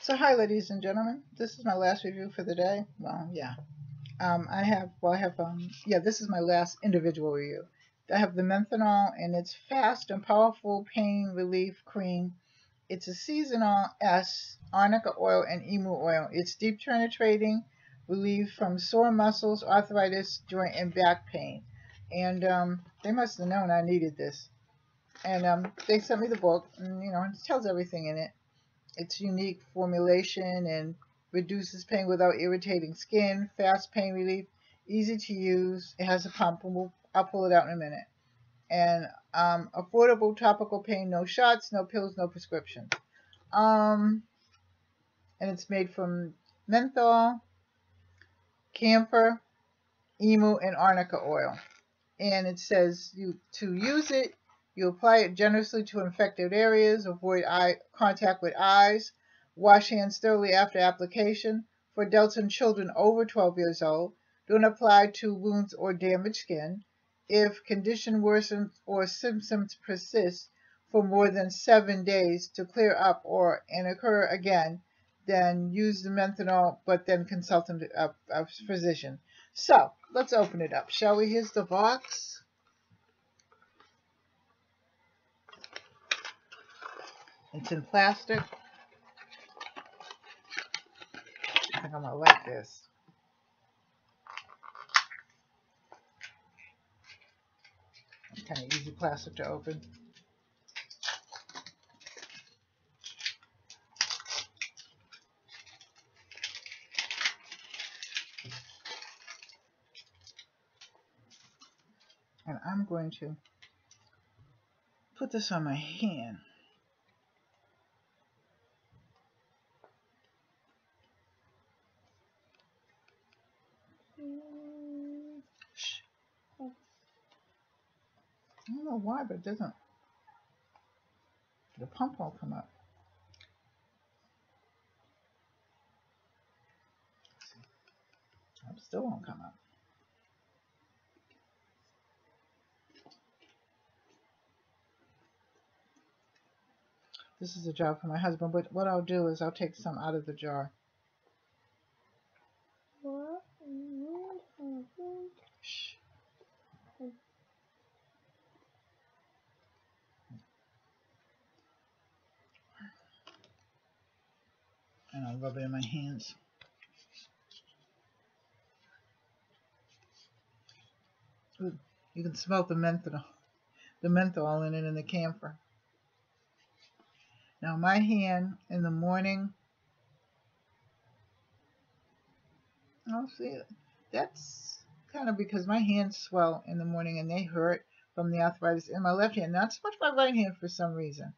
So hi, ladies and gentlemen. This is my last review for the day. Well, yeah. This is my last individual review. I have the Menthonol, and it's fast and powerful pain relief cream. It's a seasonal arnica oil and emu oil. It's deep penetrating, relief from sore muscles, arthritis, joint, and back pain. And they must have known I needed this. And they sent me the book, and it tells everything in it. It's unique formulation and reduces pain without irritating skin, fast pain relief, easy to use. It has a pump, and I'll pull it out in a minute. And affordable topical pain, no shots, no pills, no prescription. And it's made from menthol, camphor, emu, and arnica oil. And it says to use it, you apply it generously to infected areas, avoid eye contact with eyes, wash hands thoroughly after application. For adults and children over 12 years old, don't apply to wounds or damaged skin. If condition worsens or symptoms persist for more than 7 days to clear up and occur again, then use the Menthonol, but then consult a physician. So let's open it up, shall we? Here's the box. It's in plastic. I think I'm going to like this. It's kind of easy plastic to open. And I'm going to put this on my hand. I don't know why, but it doesn't. The pump won't come up. It still won't come up. This is a jar for my husband, but what I'll do is I'll take some out of the jar. Shh. And I'll rub it in my hands. Ooh, you can smell the menthol in it and the camphor. Now my hand in the morning, I'll see it. That's kind of because my hands swell in the morning and they hurt from the arthritis in my left hand. Not so much my right hand for some reason,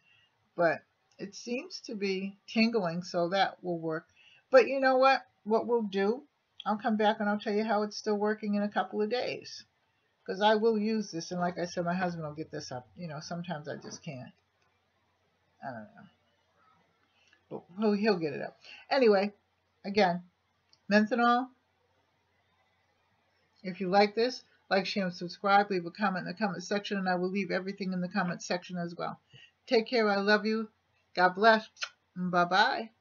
but it seems to be tingling, so that will work. But you know what? What we'll do, I'll come back and I'll tell you how it's still working in a couple of days. Because I will use this, and like I said, my husband will get this up. Sometimes I just can't. I don't know. But he'll get it up. Anyway, again, Menthonol. If you like this, like, share, and subscribe. Leave a comment in the comment section, and I will leave everything in the comment section as well. Take care. I love you. God bless. Bye-bye.